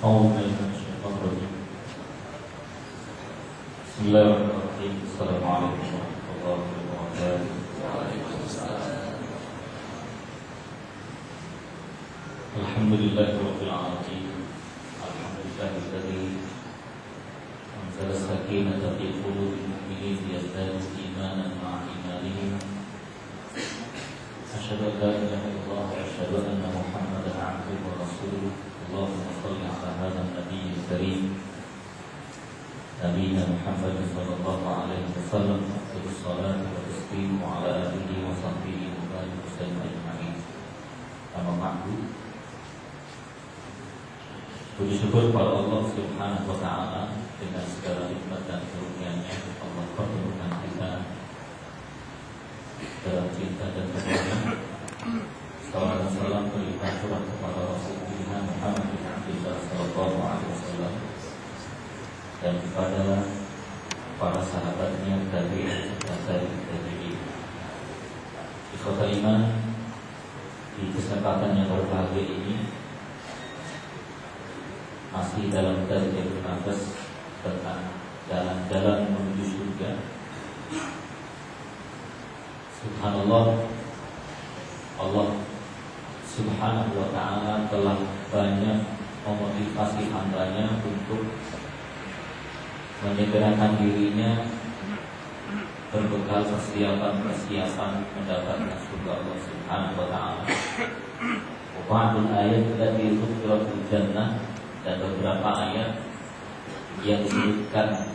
أعوذ بالله من الشيطان الرجيم. بسم الله الرحمن الرحيم. السلام عليكم ورحمة الله وبركاته. وعليكم السلام. الحمد لله رب العالمين. الحمد لله الذي أنزل السكينة في قلوب المؤمنين ليزدادوا إيمانا مع إيمانهم. أشهد أن لا إله إلا الله وأشهد أن محمدا عبده ورسوله. اللهم صل على هذا النبي الكريم نبينا محمد صلى الله عليه وسلم أفضل الصلاة والتسليم وعلى آله وصحبه وبارك وسلم أجمعين. Amma ba'du. Puji syukur pada Allah Subhanahu wa taala dengan segala nikmat dan karunia-Nya. Allah pertemukan kita dalam cinta dan kasih. Salam dan salam berlimpah curah kepada Rasulullah Muhammad bin Abdullah sallallahu alaihi wasallam dan kepada para sahabatnya dari ikhwatul iman. Di kesempatan yang berbahagia ini masih dalam kajian nafas tentang jalan-jalan menuju surga. Subhanallah, Allah Subhanahu wa ta'ala telah banyak memotivasi hambanya untuk menyegerakan dirinya berbekal persiapan mendapatkan surga Allah Subhanahu wa ta'ala. Wa'adul ayat allati dzukiratul jannah, dan beberapa ayat yang disebutkan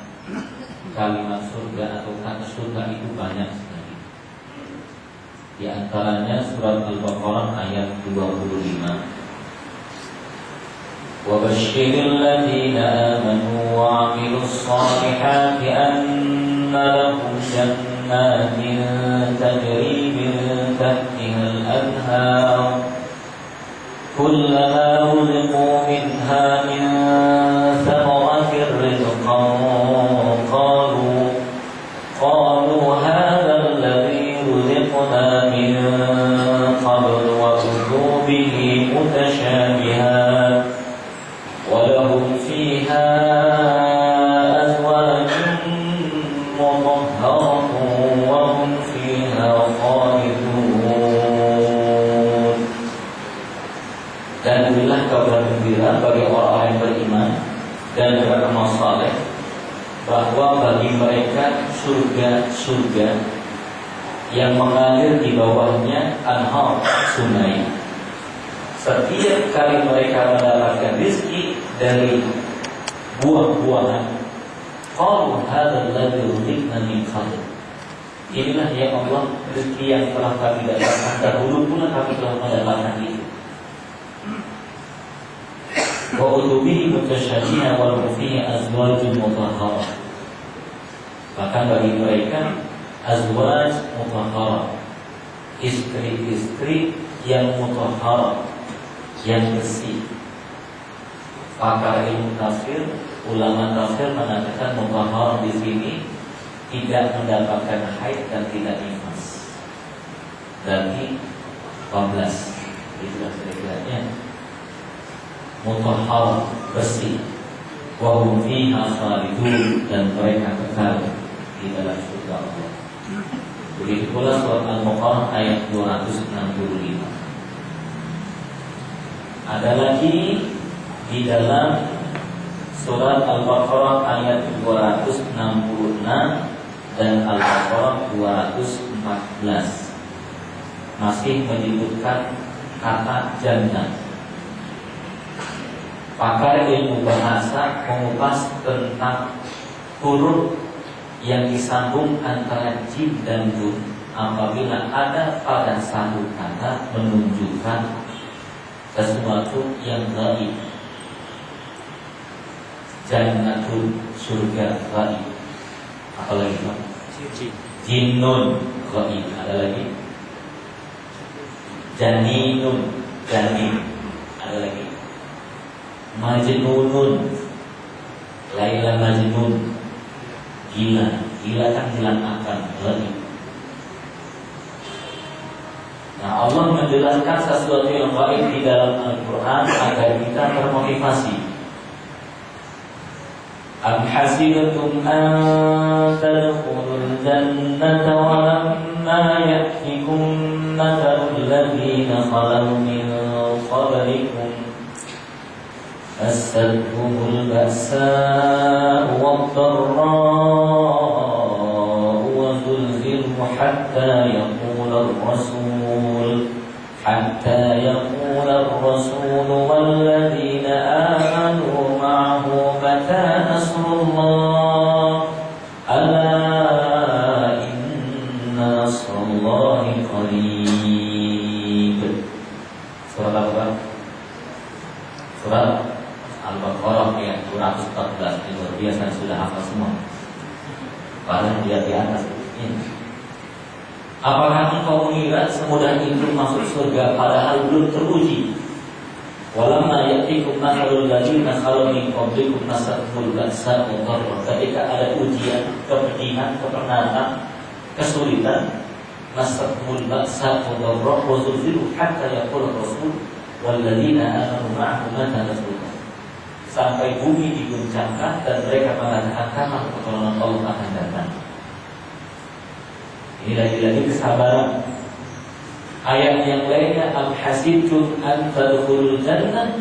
kalimat surga atau kata surga itu banyak sekali. Di antaranya surat Al-Baqarah ayat 25. Wa basyiril ladzina amanu wa 'amilus shalihati anna lahum jannatin tajri min tahtihal anhar kullama ruziqu minha min thamaratir rizqan qalu hadha alladhi ruziqna min qabl wa udhu bihi mutashabihan wa lahum fiha azwajun mutahharatun wa hum fiha khalidun. Dan berilah kabar gembira bagi orang-orang yang beriman dan beramal saleh bahwa bagi mereka surga-surga yang mengalir di bawahnya anhar sungai. Setiap kali mereka mendapatkan rezeki dari buah-buahan, qalu hadzal ladzi ruziqna min qabl. Inilah ya Allah rezeki yang telah kami dapatkan dahulu pula kami telah mendapatkan itu. Wa utubihi mutasyabiha wa fihi azwajun mutahharah. Bahkan bagi mereka azwaj mutahharah, istri-istri yang mutahharah, yang bersih. Pakar ilmu tafsir, ulama tafsir mengatakan mutahharah di sini tidak mendapatkan haid dan tidak nifas. Berarti 12. Itulah kira-kiranya mutahharah, bersih. Wa hum fiha khalidun, dan mereka kekal di dalam surga Allah. Begitu pula surat Al-Baqarah ayat 265. Ada lagi di dalam surat Al-Baqarah ayat 266 dan Al-Baqarah 214 masih menyebutkan kata jannah. Pakar ilmu bahasa mengupas tentang huruf yang disambung antara jim dan nun apabila ada pada satu kata menunjukkan sesuatu yang gaib. Jannatun, surga gaib. Apa lagi Pak? Jinnun gaib. Ada lagi? Janinun, janin. Ada lagi? Majnunun, Laila Majnun, gila. Gila kan hilang akal, gaib. Nah, Allah menjelaskan sesuatu yang gaib di dalam Al-Quran agar kita termotivasi Am hasibtum an tadkhulul jannata wa lamma ya'tikum mathalul ladzina khalaw min qablikum massatuhumul ba'sa'u wad-dharra'u wa zulzilu hatta yaqula ar-rasul walladzina amanu ma'ahu mata nasrullah ala inna nasrullahi qarib. Surat apa? Surat Al-Baqarah ayat 214. Ini luar biasa, sudah hafal semua. Padahal dia di atas ini. Apakah engkau mengira semudah itu masuk surga padahal belum teruji? Walamma ya'tikum mathalul ladzina khalu min qablikum massatuhumul ba'sa'u wad-dharra'u. Ketika ada ujian, kepedihan, kepenatan, kesulitan, massatuhumul ba'sa'u wad-dharra'u wa zulzilu hatta yaqula ar-rasul walladzina amanu ma'ahu mata nasrullah. Sampai bumi diguncangkan dan mereka mengatakan kapan pertolongan Allah akan datang. Ini lagi-lagi kesabaran. Ayat yang lainnya, am hasibtum an tadkhulul jannah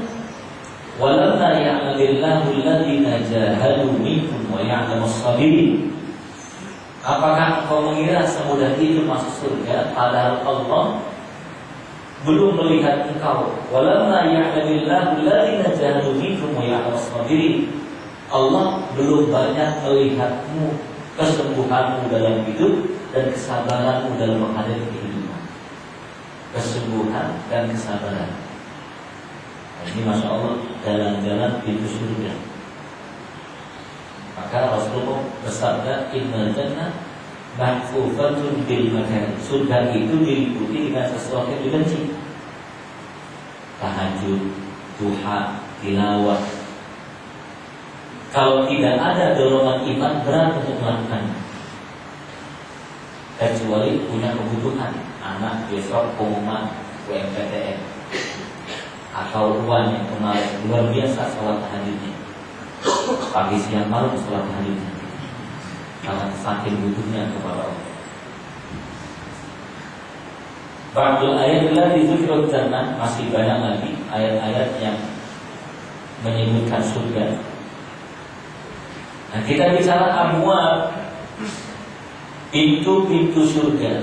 wa lamma ya'lamillahu alladziina jahadu minkum wa ya'lamus sabirin. Apakah engkau mengira semudah itu masuk surga padahal Allah belum melihat engkau? Wa lamma ya'lamillahu alladziina jahadu minkum wa ya'lamus sabirin. Allah belum banyak melihatmu, kesembuhanmu dalam hidup dan kesabaranmu dalam menghadapi kehidupan. Kesembuhan dan kesabaran. Ini Masya Allah jalan-jalan pintu surga. Maka Rasulullah bersabda, innal jannah mahfufatun bil makan. Surga itu diliputi dengan sesuatu yang dibenci. Tahajud, duha, tilawah. Kalau tidak ada dorongan iman, berat untuk melakukannya. Kecuali punya kebutuhan, anak besok pengumuman UMPTN atau uang yang kemarin luar biasa sholat tahajudnya, pagi siang malam sholat tahajudnya, karena saking butuhnya kepada Allah. Ba'dul ayat di dzikr jannah, masih banyak lagi ayat-ayat yang menyebutkan surga. Nah, kita bicara abwab, pintu-pintu surga.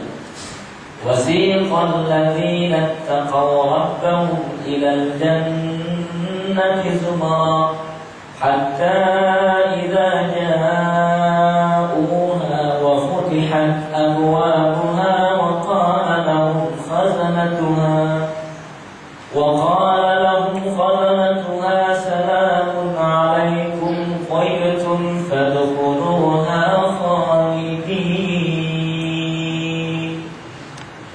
Wasiqal ladzina taqaw rabbahum ilal jannati zumara hatta idza ja'uha wa futihat abwabuha wa qala lahum khazanatuha salamun alaykum thayyibun fadkhuluha khalidin.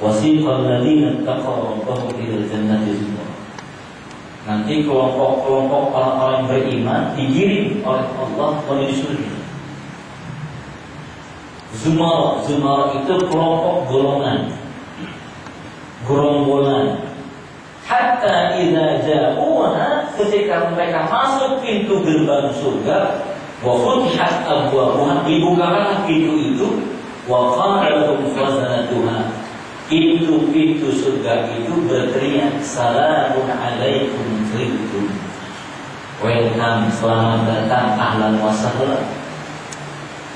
Wasiqal ladzina taqaw rabbahum ilal jannati zumara. Nanti kelompok-kelompok orang-orang beriman digiring oleh Allah menuju surga. Zumara itu kelompok golongan, gerombolan. Hatta idza ja'uha, ketika mereka masuk pintu gerbang surga, wa futihat abwabuha, dibukakanlah pintu itu, wa qala lahum khazanatuha, pintu-pintu surga itu berteriak, salamun alaikum tibtum, welcome, selamat datang, ahlan wa sahlan.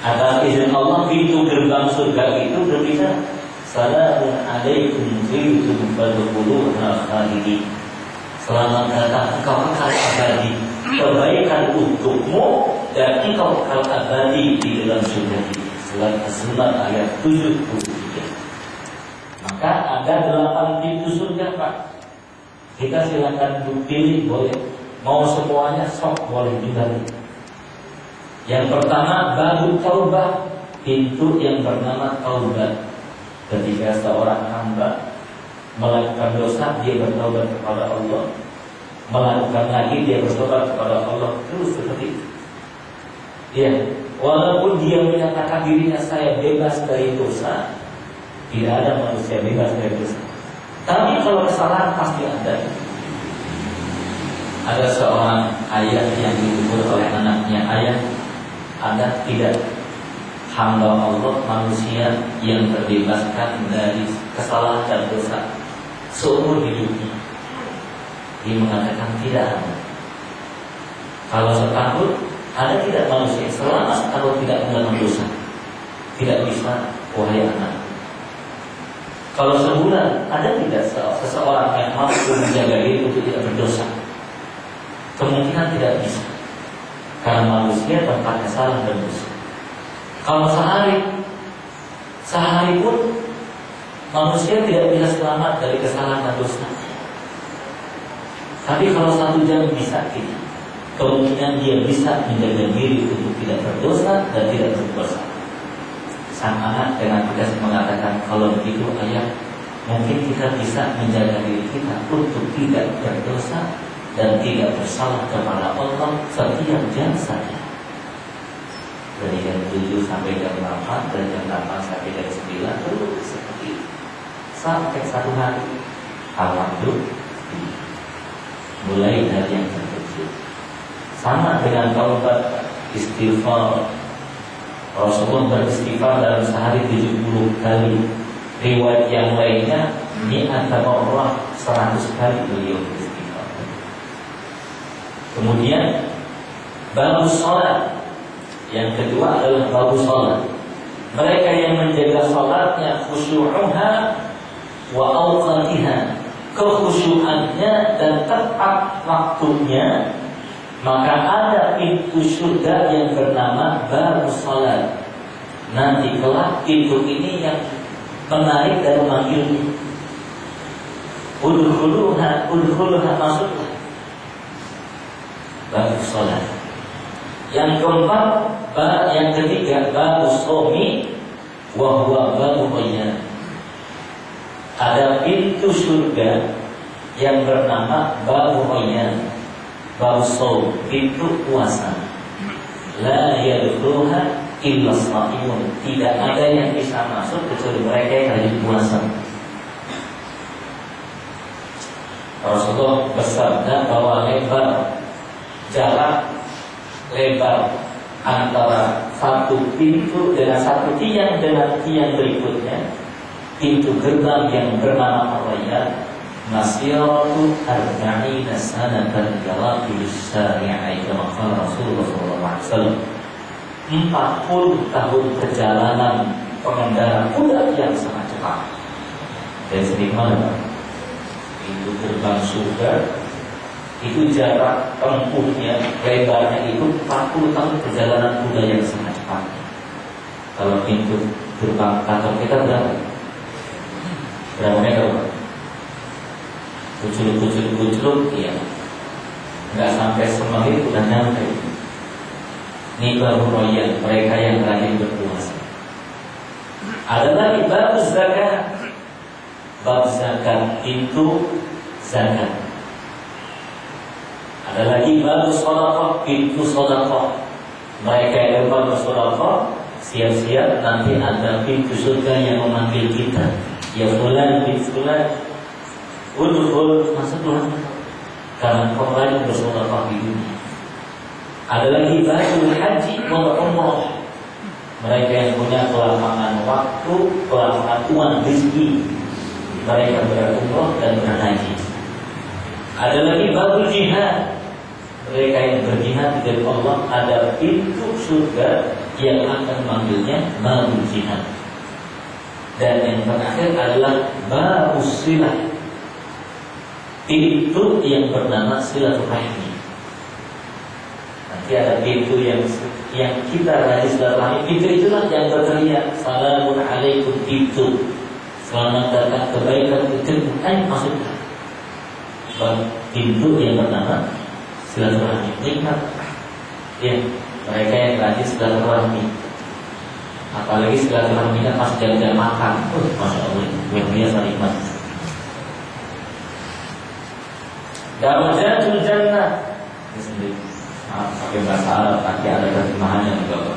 Atas izin Allah, pintu gerbang surga itu berbicara, salamun alaikum tibtum fadkhuluha khalidin. Selamat datang, engkau akan abadi, kebaikan untukmu dan engkau akan abadi di dalam surga ini. Surat As-Salat ayat 73. Maka ada 8 pintu surga, Pak. Kita silakan pilih, boleh. Mau semuanya sok, boleh juga. Yang pertama, babu taubah, pintu yang bernama taubat. Ketika seorang hamba melakukan dosa, dia bertaubat kepada Allah. Melakukan lagi, dia bertobat kepada Allah. Terus seperti itu. Ya, walaupun dia menyatakan dirinya saya bebas dari dosa, tidak ada manusia bebas dari dosa. Tapi kalau kesalahan pasti ada. Ada seorang ayah yang ditegur oleh anaknya, ayah, tidak. Hamba Allah manusia yang terbebaskan dari kesalahan dan dosa seumur hidupnya. Dia mengatakan tidak ada. Kalau setahun ada tidak manusia selama setahun tidak melakukan dosa? Tidak bisa, wahai anak. Kalau sebulan ada tidak seseorang yang mampu menjaga diri untuk tidak berdosa? Kemungkinan tidak bisa, karena manusia tempatnya salah dan dosa. Kalau sehari pun manusia tidak bisa selamat dari kesalahan dan dosa. Tapi kalau 1 jam bisa tidak, kemungkinan dia bisa menjaga diri untuk tidak berdosa dan tidak berdosa. Sang anak dengan tegas mengatakan, kalau begitu ayah, mungkin kita bisa menjaga diri kita untuk tidak berdosa dan tidak bersalah kepada Allah setiap jam saja. Dari jam 7 sampai jam 8, dari jam 8 sampai jam 9, dulu seperti itu. Sampai 1 hari. Alhamdulillah. Mulai dari yang terkecil. Sama dengan taubat, istighfar. Rasulullah beristighfar dalam sehari 70 kali. Riwayat yang lainnya ini antara orang 100 kali beliau beristighfar. Kemudian bagus sholat. Yang kedua adalah bagus sholat. Mereka yang menjaga sholatnya khusyu'uha wa awqatiha, kekhusyuannya dan tepat waktunya, maka ada pintu surga yang bernama bagus sholat. Nanti kelak pintu ini yang menarik dan memanggilnya. Udkhuluha masuklah. Bagus sholat. Yang keempat, yang ketiga, bagus shomi wa huwa babu qayyan. Ada pintu surga yang bernama babu qayyan. Babu shom, pintu puasa. La yadkhuluha illa sha'imun. Tidak ada yang bisa masuk kecuali mereka yang rajin puasa. Rasulullah bersabda bahwa jarak lebar antara satu pintu dengan satu tiang dengan tiang berikutnya, pintu gerbang yang bernama Ar-Rayyan, masiratu arba'ina sanatan yaratul syari'i kama qala Rasulullah sallallahu alaihi wasallam. 40 tahun perjalanan pengendara kuda yang sangat cepat. Dari sini mana? Pintu gerbang surga itu jarak tempuhnya, lebarnya itu 40 tahun perjalanan kuda yang sangat cepat. Kalau pintu gerbang kantor kita berapa meter? Kucluk, iya. Nggak sampai semenit udah nyampe. Ini baru royan, mereka yang rajin berpuasa. Ada lagi bab zakat. Bab zakat itu zakat. Ada lagi bagus sedekah, pintu sedekah. Mereka yang bersedekah siap-siap nanti ada pintu surga yang memanggil kita. Ya fulan bin fulan, udkhul, masuklah. Karena kau rajin bersedekah di dunia. Ada lagi bagus haji wal umrah. Mereka yang punya kelapangan waktu, kelapangan uang rezeki, mereka berumrah dan berhaji. Ada lagi bagus jihad. Mereka yang berjihad di jalan Allah, ada pintu surga yang akan memanggilnya babu jihad. Dan yang terakhir adalah babu silah, pintu yang bernama silaturahmi. Nanti ada pintu yang kita rajin silaturahmi. Pintu itulah yang berteriak salamun alaikum pintu, selamat datang kebaikan itu masuklah. Pintu yang bernama silaturahmi, nikmat. Ya, mereka yang rajin silaturahmi, apalagi silaturahminya pas jam-jam makan, masya Allah, yang biasa nikmat. Darajatul jannah. Ini sendiri, pakai bahasa Arab, tapi ada terjemahannya juga.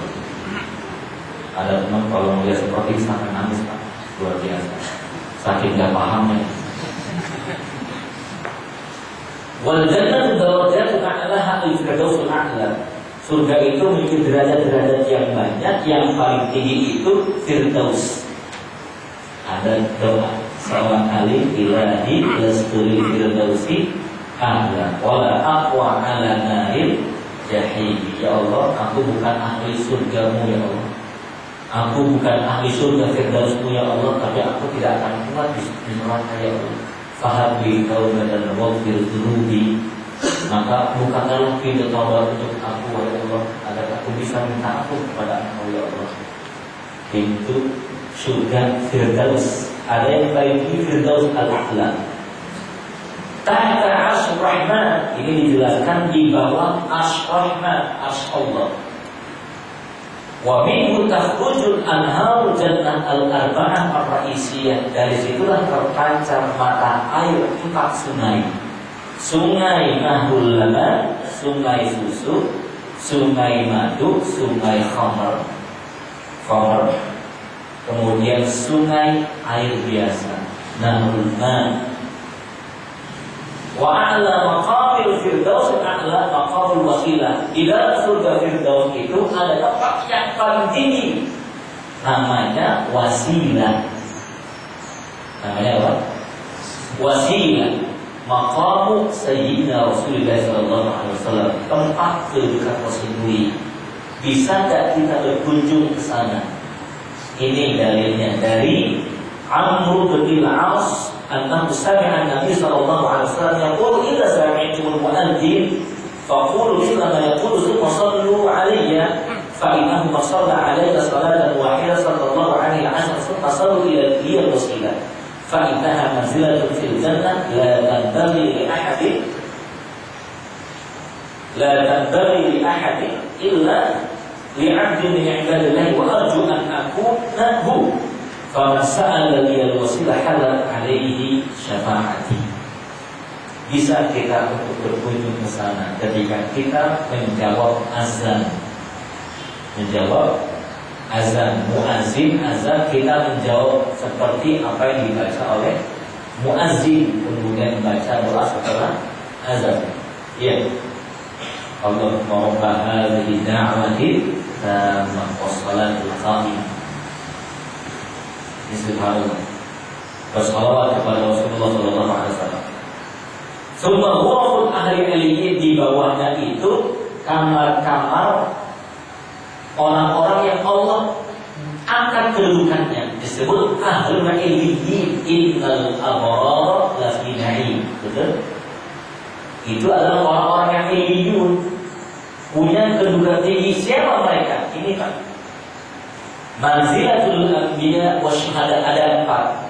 Ada teman kalau melihat seperti ini sampai nangis, Pak, luar biasa, saking gak pahamnya. Wal jannatu darajatun a'laha al-firdausul a'la. Surga itu memiliki derajat-derajat yang banyak. Yang paling tinggi itu Firdaus. Ada doa seorang alim, ilahi lasturi firdausi ahla wala aqwa ala naril jahim. Ya Allah, aku bukan ahli surgamu ya Allah. Aku bukan ahli surga Firdausmu ya Allah, tapi aku tidak akan kuat di neraka ya Allah. Fahabli taubatan waghfir dzunubi. Maka bukakanlah pintu taubat untuk aku ya Allah, agar aku bisa minta ampun kepada Engkau ya Allah. Pintu surga Firdaus. Ada yang paling tinggi Firdaus al-A'la. Tahta Arsy Rahman, ini dijelaskan di bawah Arsy Rahman, Arsy Allah. Wa minhu takhrujul anharu jannah al-arba'ah ar-ra'isiyah. Dari situlah terpancar mata air 4 sungai. Sungai Nahrul Laban, sungai susu, sungai madu, sungai khamar. Kemudian sungai air biasa, Nahrul Ma. Wa a'la maqamil Firdaus, a'la maqamul wasilah. Di dalam surga Firdaus itu ada tempat yang paling tinggi, namanya wasilah. Namanya apa? Wasilah. Maqamu Sayyidina Rasulullah SAW, tempat kedudukan Rasulullah. Bisa tak kita berkunjung ke sana? Ini dalilnya dari Amr bin al-As, annahu sami'a an-nabiy sallallahu alaihi wasallam yaqulu idza sami'tumul mu'adzin faqulu mithla ma yaqulu thumma sallu 'alayya fa innahu man shalla 'alayya salatan wahidatan sallallahu 'alaihi wasallam thumma sallu ila al-wasilah fa innaha manzilatun fil jannah la tanbaghi li ahadin illa li'abdin min 'ibadillahi wa arju an akuna hu. Faman sa'ala liyal wasilah halat alaihi syafaati. Bisa kita untuk berkunjung ke sana ketika kita menjawab azan. Muazzin azan, kita menjawab seperti apa yang dibaca oleh muazzin, kemudian membaca doa setelah azan. Ya. Allahumma rabb hadhihi da'wati tammah wassalatul qa'imah. Subhanallah. Bersalawat kepada Rasulullah sallallahu alaihi wasallam. Summa ghuraful ahli ilmiyin, di bawahnya itu kamar-kamar orang-orang yang Allah angkat kedudukannya, disebut ahlul ilmiyin. Innal abrar lafi na'im. Betul? Itu adalah orang-orang yang ilmiyun, punya kedudukan tinggi. Siapa mereka? Ini Pak. Manzilatul anbiya wa syuhada, ada 4.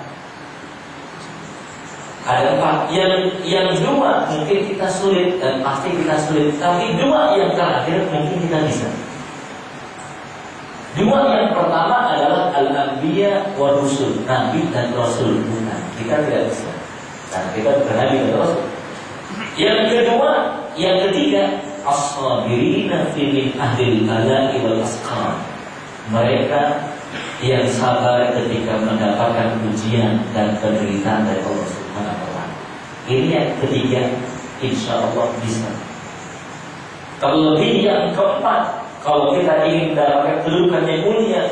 Yang 2 mungkin kita sulit, dan pasti kita sulit. Tapi 2 yang terakhir mungkin kita bisa. 2 yang pertama adalah al-anbiya wa rusul, nabi dan rasul. Bukan, kita tidak bisa. Karena kita bukan nabi dan rasul. Yang kedua, yang ketiga, as-sabirina fi min ahlil bala'i wal asqam. Mereka yang sabar ketika mendapatkan ujian dan penderitaan dari Allah Subhanahu wa Ta'ala. Ini yang ketiga, insya Allah bisa. Terlebih yang keempat, kalau kita ingin mendapatkan kedudukan yang mulia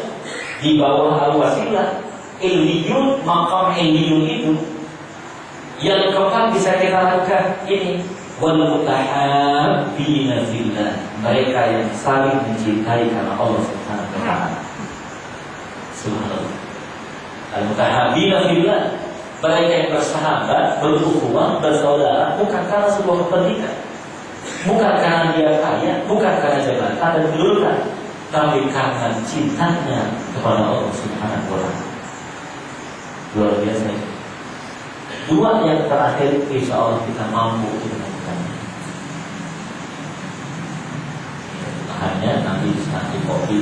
di bawah al-wasilah, ilmiyun, maqam ilmiyun itu, yang keempat bisa kita lakukan ini, wal mutahabbina fillah, mereka yang saling mencintai karena Allah Subhanahu wa Ta'ala. Subhanallah. Al-mutahabbina fillah, mereka yang bersahabat, berukhuwah, bersaudara, bukan karena sebuah kepentingan, bukan karena dia kaya, bukan karena jabatan dan kedudukan, tapi karena cintanya kepada Allah Subhanahu wa Ta'ala. Luar biasa. 2 yang terakhir, insya Allah kita mampu untuk melakukannya. Hanya nanti nanti kopi.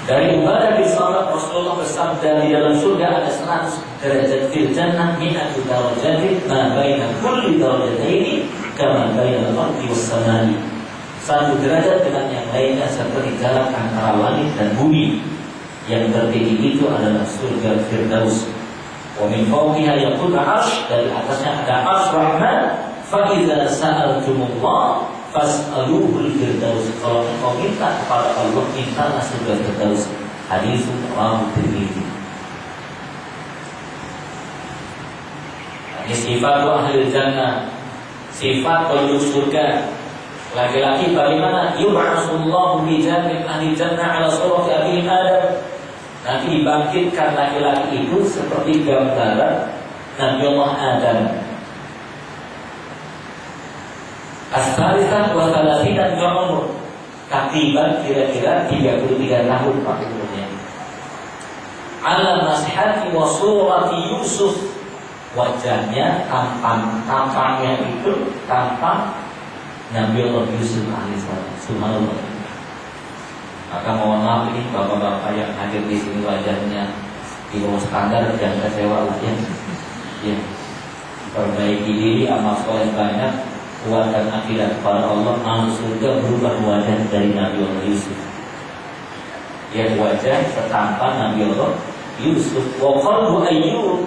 Dari Ubadah bin Samit, Rasulullah bersabda, di dalam surga ada 100 derajat fil jannah, mi'atu darajatin ma baina kulli darajataini kama baina al-ardi was samai. 1 derajat dengan yang lainnya seperti jarak antara langit dan bumi. Yang tertinggi itu adalah surga Firdaus. Wa min fawqiha yaqul 'arsy, dari atasnya ada 'arsy Rahman, Fa idza sa'altumullah fas'aluhul firdaus. Kalau engkau minta kepada Allah, mintalah surga firdaus. Hadis rawahu Tirmidzi. Ini sifat ahli jannah, sifat penduduk surga. Laki-laki bagaimana? Yub'atsullahu bi jannati ahli jannah ala surati abi Adam. Nanti dibangkitkan laki-laki itu seperti gambaran Nabi Allah Adam. As-salisah wa salasina umur. Takriban kira-kira 33 tahun pakai umurnya. Ala nasihati wa surati Yusuf. Wajahnya tampangnya itu tampang Nabi Allah Yusuf alaihissalam. Subhanallah. Maka mohon maaf ini bapak-bapak yang hadir di sini wajahnya di bawah standar, jangan kecewa lah ya. Ya. Perbaiki diri, amal soleh banyak, kuatkan akidah kepada Allah, masuk surga, berubah wajah dari Nabi Allah Yusuf. Ya, wajah setampan Nabi Allah Yusuf. Wa qalbu Ayyub,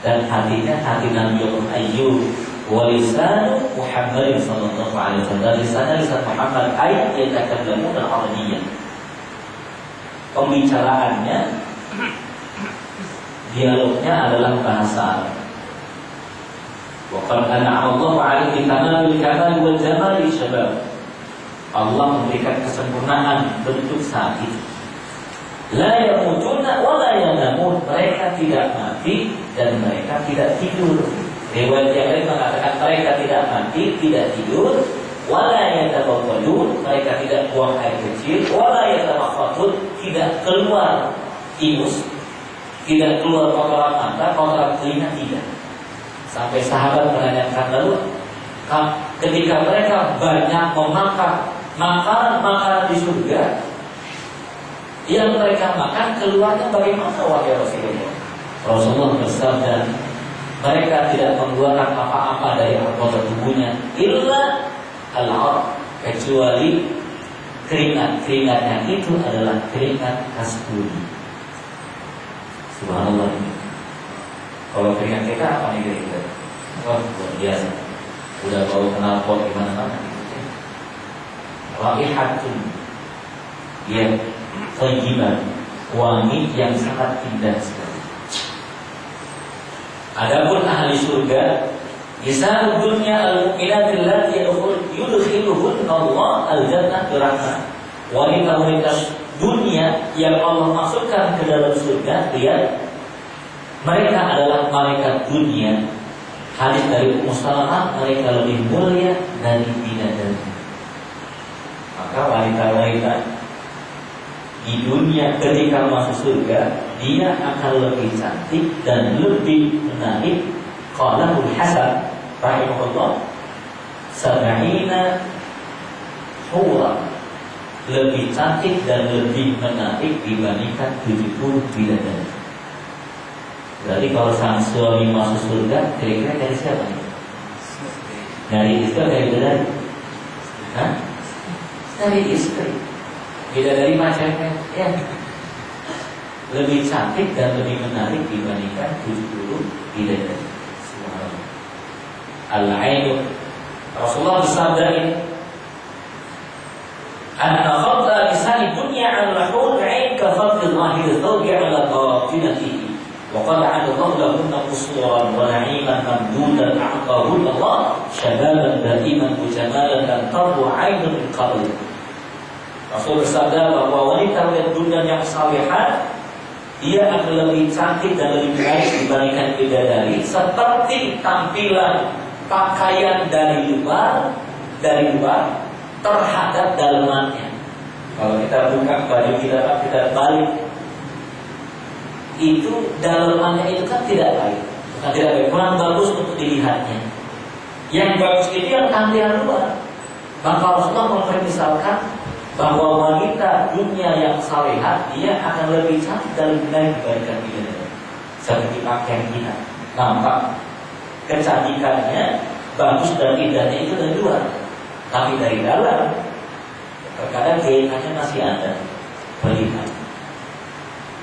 dan hatinya hati Nabi Allah Ayyub. Wa lisanu Muhammad sallallahu alaihi wasallam, lisan Muhammad ayat yang takaddamu dan Arabiyyah. Pembicaraannya, dialognya adalah bahasa Arab. Wa qad an'ama Allahu 'alaihi kamalil kamal wal jamal syabab. Allah memberikan kesempurnaan bentuk saat itu. La yamutuna wa la yanamun. Mereka tidak mati dan mereka tidak tidur. Riwayat yang lain mengatakan mereka tidak mati, tidak tidur. Wa la yatabawwadun. Mereka tidak buang air kecil. Wa la yatabakhatun. Tidak keluar ingus, tidak keluar kotoran mata, kotoran telinga, tidak. Sampai sahabat menanyakan, lalu ketika mereka banyak memakan makanan di surga, yang mereka makan keluarnya bagaimana wahai Rasulullah? Rasulullah bersabda, mereka tidak mengeluarkan apa-apa dari anggota tubuhnya, illa al-'arq, kecuali keringat. Keringatnya itu adalah keringat kasturi. Subhanallah. Kalau keringat kita apa nih kira-kira? Wah, luar biasa. Udah bau knalpot gimana-mana gitu. Raihatun, ya, thayyiban, wangi yang sangat indah sekali. Adapun ahli surga, Nisa'ud dunya al-mu'minat allati yudkhiluhunna Allah al-jannah birahmah. Wanita-wanita dunia yang Allah masukkan ke dalam surga, lihat, mereka adalah malaikat dunia. Hadis dari Ummu Salamah, mereka lebih mulia dari bidadari. Maka wanita-wanita di dunia ketika masuk surga, dia akan lebih cantik dan lebih menarik. Qalahul Hasan rahimahullah, sab'ina hura, lebih cantik dan lebih menarik dibandingkan 70 bidadari. Berarti kalau sang suami masuk surga, kira-kira dari siapa? Dari istri atau dari bidadari? Hah? Dari istri. Bidadari macamnya, ya, lebih cantik dan lebih menarik dibandingkan 70 bidadari. Al-'ainu, Rasulullah bersabda ini, anna fadla lisani dunya 'ala al-hur 'ain ka fadli dhahiri thawbi 'ala batinatihi, wa qala 'ala Allah lahunna qusuran wa na'iman mamdudan a'tahu Allah shababan da'iman wa jamalan dan tarbu 'ainun min qabl. Rasul bersabda bahwa wanita dunia yang salihah, dia akan lebih cantik dan lebih baik dibandingkan bidadari, seperti tampilan pakaian dari luar terhadap dalamannya. Kalau kita buka baju kita balik, itu dalamannya itu kan tidak baik, bukan tidak baik, kurang bagus untuk dilihatnya. Yang bagus itu yang tampilan luar. Maka Rasulullah mempermisalkan bahwa wanita dunia yang salehah, dia akan lebih cantik dan lebih baik dibandingkan bidadari. Seperti pakaian kita, nampak kecantikannya bagus dan indahnya itu dari luar, tapi dari dalam terkadang keinginannya masih ada melihat.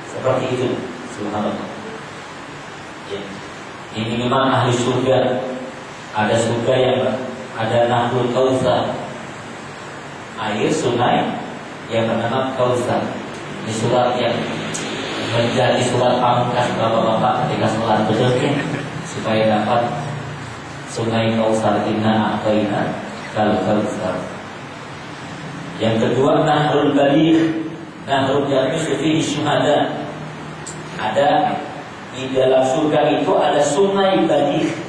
Seperti itu, subhanallah. Ya. Ini memang ahli surga. Ada surga yang ada Nahrul Kautsar, air sungai yang bernama Kautsar. Ini surat yang menjadi surat pamungkas bapak-bapak ketika sholat berdoa supaya dapat sungai Kautsar, inna a'tayna kal Kautsar. Yang kedua Nahrul Balih. Nahrul Balih fihi syuhada. Ada di dalam surga itu ada sungai Balih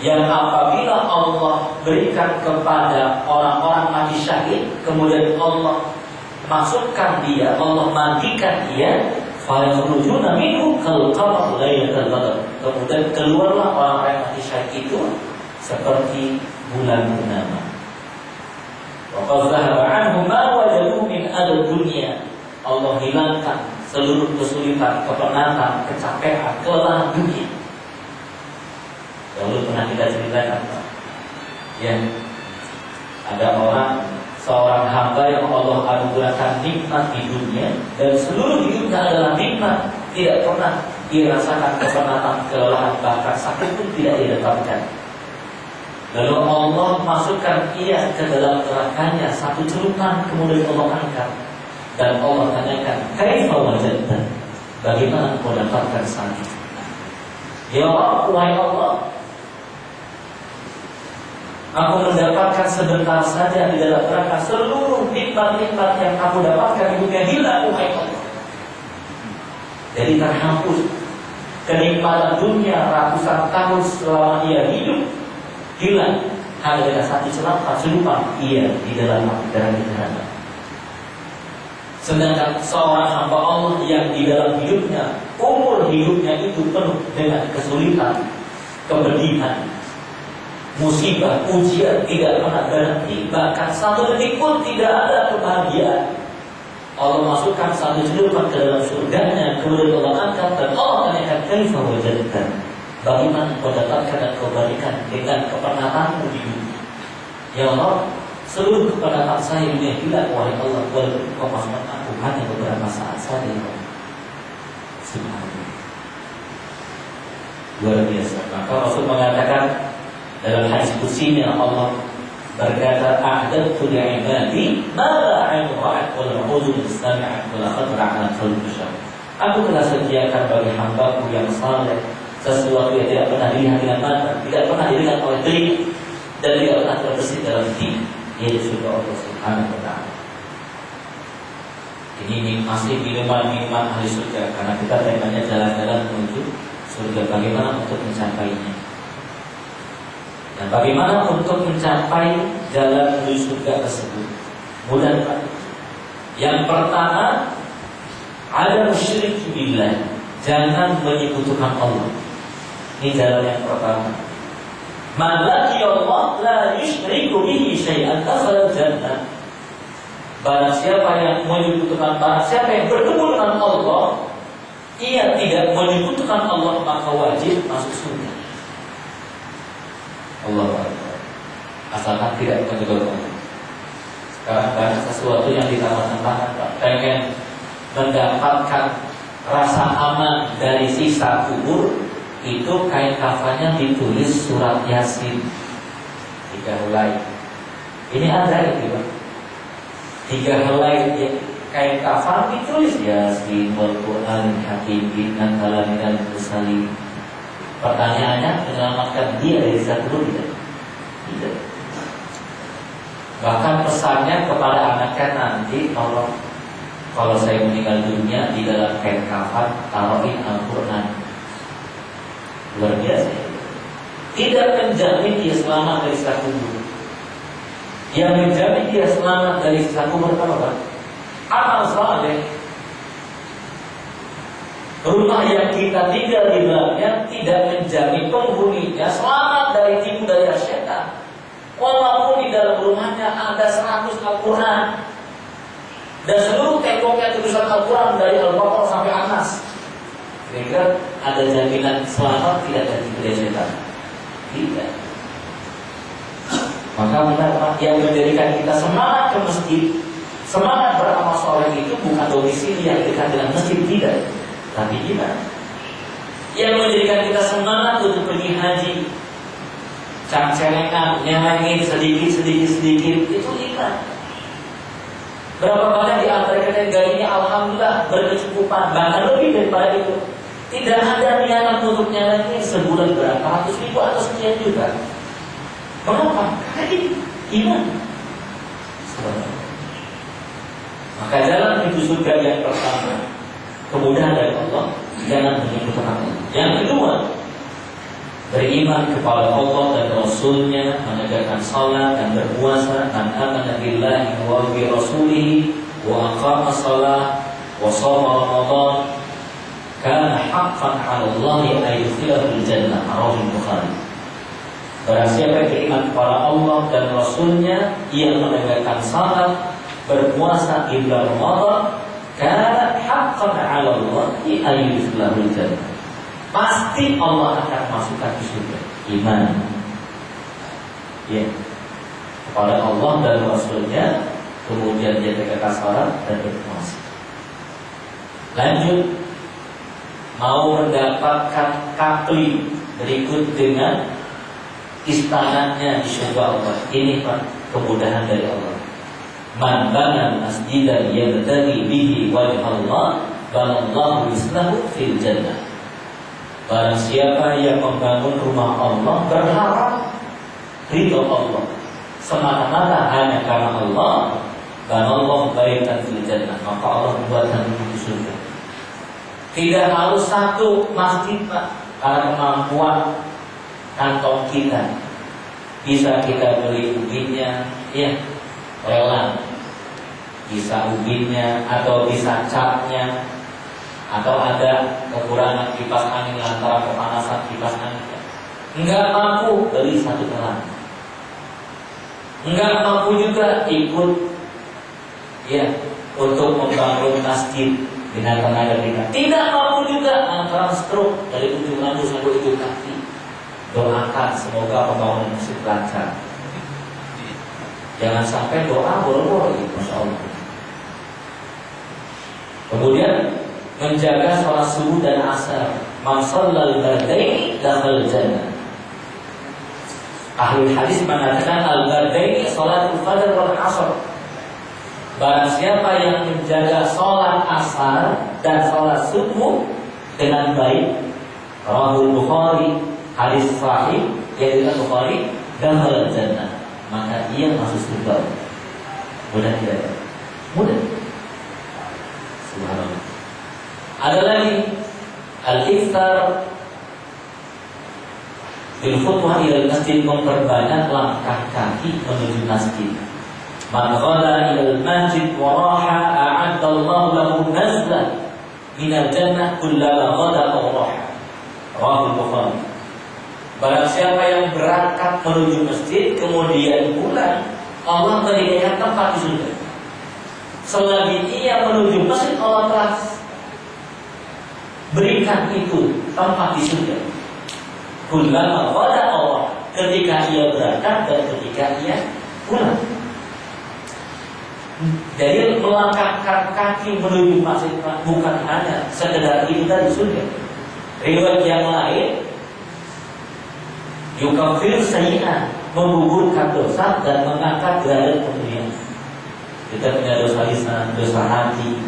yang apabila Allah berikan kepada orang-orang mati syahid, kemudian Allah masukkan dia, Allah mandikan dia, fayakhrujuna minhu kal-qamar lailatal badr. Kemudian keluarlah orang-orang mati syahid itu seperti bulan purnama. Wa qad dhahaba anhum ma wajadu min ad-dunya. Allah hilangkan seluruh kesulitan, kepenatan, kecapean, kelelahan dunia. Dahulu pernah kita ceritakan, ya, ada seorang hamba yang Allah anugerahkan nikmat di dunia dan seluruh hidupnya adalah nikmat, tidak pernah dirasakan kepenatan, kelelahan, bahkan sakit pun tidak didapatkan. Lalu Allah masukkan ia ke dalam nerakanya, satu celupan, kemudian Allah angkat dan Allah tanyakan, kaifa wajadta? Bagaimana kau dapatkan sakit? Ya Allah, wahai Allah, aku mendapatkan sebentar saja di dalam neraka, seluruh nikmat-nikmat yang aku dapatkan di dunia hilang, wahai Allah. Jadi terhapus kenikmatan dunia ratusan tahun selama ia hidup, hilang hanya dengan satu celupan ia di dalam neraka. Sedangkan seorang hamba Allah yang di dalam hidupnya, umur hidupnya itu penuh dengan kesulitan, kepedihan, musibah, ujian, tidak pernah berhenti, bahkan satu detik pun tidak ada kebahagiaan. Allah masukkan satu celupan ke dalam surganya, kemudian Allah angkat dan Allah tanyakan, kaifa wajadta? Bagaimana kau dapatkan dan kau berikan dengan kepenatanmu di dunia? Ya Allah, seluruh kepenatan saya ini hilang, wahai Allah, walaupun kau masukkan aku hanya beberapa saat saja. Subhanallah, luar biasa. Maka Rasul mengatakan dalam hadis qudsi Allah berkata, a'dadtu li'ibadi ma la 'ainu ra'at wa la udhun sami'at wa la khatara 'ala qalbi bashar. Aku telah sediakan bagi hambaku yang saleh sesuatu yang tidak pernah dilihat dengan mata, tidak pernah dilihat oleh telinga, dan tidak pernah terbesit dalam hati, yaitu surga Allah Subhanahu wa ta'ala. Ini masih minuman-minuman ahli surga, karena kita temanya jalan-jalan menuju surga. Bagaimana untuk mencapainya? Dan bagaimana untuk mencapai jalan menuju surga tersebut? Mudah sekali. Yang pertama, ada musyrik billah, jangan menyekutukan Allah. Ini jalan yang pertama. Man laqiya Allah la yusyriku bihi syai'an dakhala jannah. Barang siapa yang menyekutukan, barang siapa yang bertemu dengan Allah, ia tidak menyekutukan Allah, maka wajib masuk surga. Allahu Akbar. Asalkan tidak menyekutukan Allah. Sekarang banyak sesuatu yang ditambah-tambahkan, Pak. Pengen mendapatkan rasa aman dari sisa kubur, itu kain kafannya ditulis surat Yasin 3 helai. Ini ada itu, Pak. 3 helai kain kafan ditulis Yasin wal Qur'an hakim inna kalaminal mursalin. Pertanyaannya, menyelamatkan dia dari sisa kubur tidak? Tidak. Bahkan pesannya kepada anaknya nanti, kalau saya meninggal dunia, di dalam kain kafan taruhin Al-Quran. Luar biasa. Tidak menjamin dia selamat dari siksa kubur. Yang menjamin dia selamat dari siksa kubur apa? Amal saleh. Rumah yang kita tinggal di dalamnya tidak menjamin penghuninya selamat dari tipu daya syaitan. Walaupun di dalam rumahnya ada 100 Al-Quran dan seluruh temboknya tulisan Al-Quran dari Al-Baqarah sampai An-Nas, kira-kira ada jaminan selamat tidak dari tipu daya syaitan? Tidak. Maka benar, yang menjadikan kita semangat ke masjid, semangat beramal soleh itu bukan domisili yang dekat dengan masjid, tidak. Tapi gimana? yang menjadikan kita semangat untuk pergi haji. Cang-celengan, nyelengin sedikit, itu iman. Berapa banyak di antara kita gajinya alhamdulillah berkecukupan, bahkan lebih daripada itu. Tidak ada niatan untuk nyelengin sebulan berapa ratus ribu atau sekian juta. Mengapa? Karena ini iman. Maka jalan pintu surga yang pertama, kemudahan dari Allah, jangan menyebut nama. Yang kedua, beriman kepada Allah dan Rasulnya, menegakkan salat dan berpuasa, dan amana billahi wa bi rasulihi wa aqama salat wa shoma ramadan, kana haqqan 'ala Allah an yudkhilahu al-jannah. Rawahu Bukhari. Barang siapa yang beriman kepada Allah dan Rasulnya, ia menegakkan salat, berpuasa di bulan Ramadan, kana haqqan 'ala Allah an yudkhilahu al-jannah. Pasti Allah akan masukkan ke surga. Iman, ya, kepada Allah dan Rasulnya, kemudian dia tegakkan salat dan berpuasa. Lanjut, mau mendapatkan kapli berikut dengan istananya di surga Allah. Ini Pak, kemudahan dari Allah. Man bana masjidan yabtaghi bihi wajha Allah, banallahu mislahu fil jannah. Barang siapa yang membangun rumah Allah berharap ridho Allah semata-mata hanya karena Allah, banallahu baitan fil jannah, maka Allah membuatkan rumah di surga. Tidak harus satu masjid Pak, karena kemampuan kantong kita bisa kita beli ubinnya, ya, lelang, bisa ubinnya atau bisa catnya, atau ada kekurangan kipas angin lantaran kepanasan kipas angin, enggak mampu beli satu keran, enggak mampu juga ikut, ya, untuk membangun masjid dengan tenaga kita, tidak mampu juga antara stroke dari ujung rambut sampai ujung kaki. Doakan semoga pembangunan masjid lancar. Jangan sampai doa boro-boro, Masya Allah. Kemudian menjaga sholat subuh dan asar. Man shallal bardaini dakhal jannah. Ahli hadis mengatakan al-bardaini sholatul fajr wal asar. Barang siapa yang menjaga sholat asar dan sholat subuh dengan baik, rawahu Bukhari, hadis sahih yang diriwayatkan Bukhari, dakhal jannah, maka ia masuk surga. Mudah tidak? Mudah. Subhanallah. Ada lagi al-iftar bil khutwah ila masjid, memperbanyak langkah kaki menuju masjid. Man ghada ila al-masjid wa raha a'adda Allah lahu nazla min al-jannah kullama ghada aw raha. Rawahu Bukhari. Barang siapa yang berangkat menuju masjid kemudian pulang, Allah menyediakan tempat di surga. Selagi ia menuju masjid, Allah telah berikan itu tempat di surga. Kullama ghada Allah, ketika ia berangkat dan ketika ia pulang. Jadi melangkahkan kaki menuju masjid bukan hanya sekedar itu dari surga. Riwayat yang lain, yukafir sayyi'ah, menggugurkan dosa dan mengangkat derajat kemuliaan. Kita punya dosa lisan, dosa hati,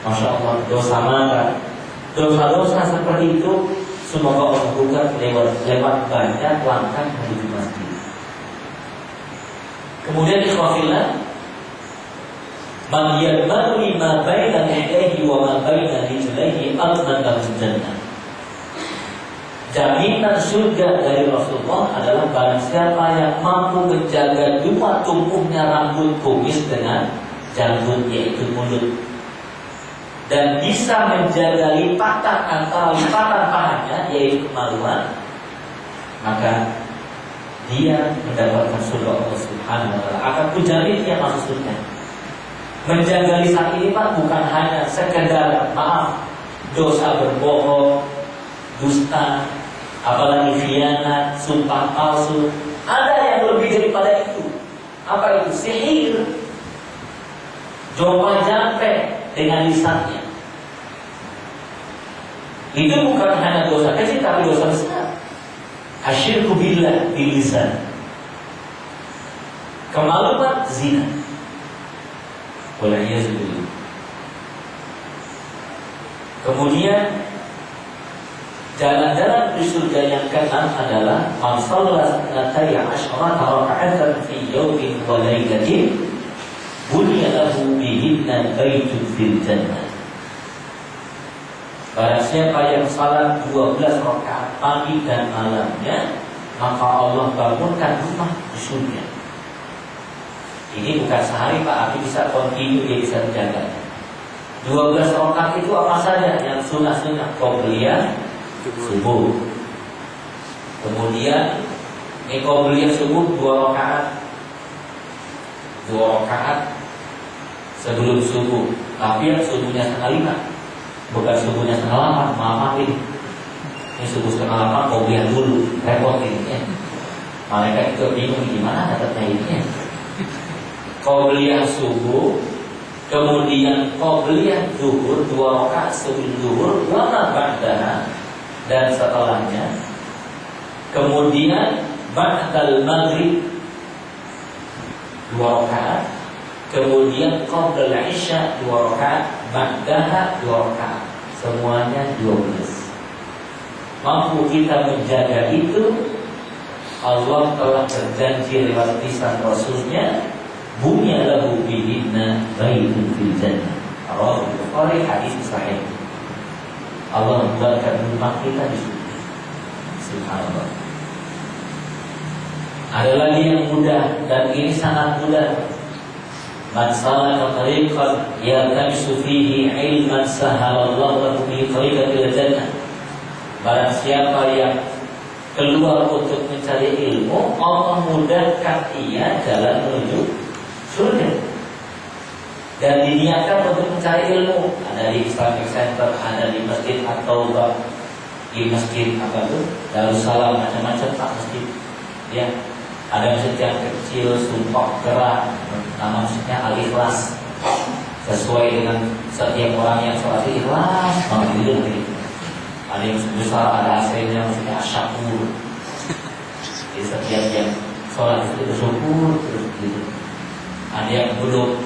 Masya Allah, dosa marah, dosa-dosa seperti itu semoga Allah buka lewat banyak langkah menuju masjid. Kemudian ikhwafillah, man yadmanu lima baina yadayhi wa ma baina rijlaihi adman lahu jannah. Jaminan surga dari Rasulullah adalah barang siapa yang mampu menjaga dua tumpuhnya rambut kumis dengan janggut, yaitu mulut, dan bisa menjaga lipatan antara lipatan pahanya, yaitu kemaluan, maka dia mendapatkan surga Allah Subhanahu wa taala. Akan kujamin dia masuk surga. Menjaga lisan ini Pak bukan hanya sekedar maaf dosa berbohong, dusta, apalagi khianat, sumpah palsu. Ada yang lebih daripada itu. Apa itu? Sihir, jompa jampe dengan lisannya. Itu bukan hanya dosa kecil, tapi dosa besar. Asyirku billah bil lisan. Kemaluan zina. Waliyazbillah. Kemudian jalan-jalan di surga yang keenam adalah man shalla 12 raka'atan fi yawmin wa lailatin bunya lahu bihinna baitun fil jannah. Barang siapa yang salat 12 rakaat pagi dan malamnya, maka Allah bangunkan rumah di surga. Ini bukan sehari Pak, tapi bisa kontinu, dia bisa menjaga. 12 rakaat itu apa saja? Yang sunnah-sunnah, qobliyah subuh. Kemudian qobliyah subuh 2 rakaat. 2 rakaat sebelum subuh. Tapi yang subuhnya setengah 5, bukan subuhnya setengah 8. Maaf ini subuh setengah 8 qobliyah dulu. Repot ini ya. Mereka itu bingung gimana dapatnya ini ya. Qobliyah subuh, kemudian qobliyah zuhur 2 rakaat sebelum zuhur, wa ma ba'daha, dan setelahnya. Kemudian ba'dal maghrib 2 rakaat, kemudian qabla isya 2 rakaat, ba'daha 2 rakaat. Semuanya 12. Mampu kita menjaga itu, Allah telah berjanji lewat lisan Rasulnya, bunya lahu bihinna baitun fil jannah. Rawahu Bukhari, hadis sahih. Allah membuatkan rumah kita di surga. Subhanallah. Ada lagi yang mudah, dan ini sangat mudah. Man salaka tariqan yaltamisu fihi ilman sahalallahu lahu bihi tariqan ila jannah. Barang siapa yang keluar untuk mencari ilmu, Allah mudahkan ia jalan menuju surga. Dan diniatkan untuk mencari ilmu. Ada di Islamic Center, ada di Masjid At-Taubah, di Masjid apa itu, Darussalam, macam-macam tak masjid. Ya, ada masjid yang kecil, sumpah gerak, nama masjidnya Al-Ikhlas. Sesuai dengan setiap orang yang sholat ikhlas, banget gitu. Ada yang besar, ada AC-nya, masjidnya Asyakur. Jadi setiap yang sholat itu bersyukur terus gitu. Ada yang belum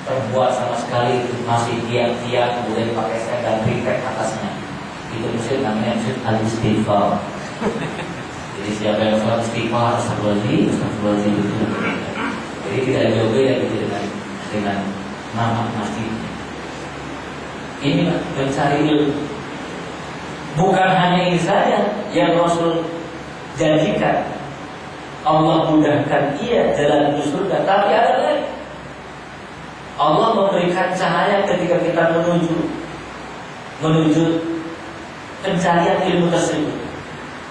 terbuat sama sekali, masih tiap-tiap, kemudian pakai set dan tritek atasnya. Itu masjid namanya masjid Al-Istighfar. Jadi siapa yang sholat istighfar, astagfirullahaladzim, itu. Jadi tidak ada beda gitu dengan nama masjidnya. Ini mencari ilmu. Bukan hanya ini saja yang Rasul janjikan. Allah mudahkan ia jalan menuju surga, tapi ada lagi. Allah memberikan cahaya ketika kita menuju pencarian ilmu tersebut.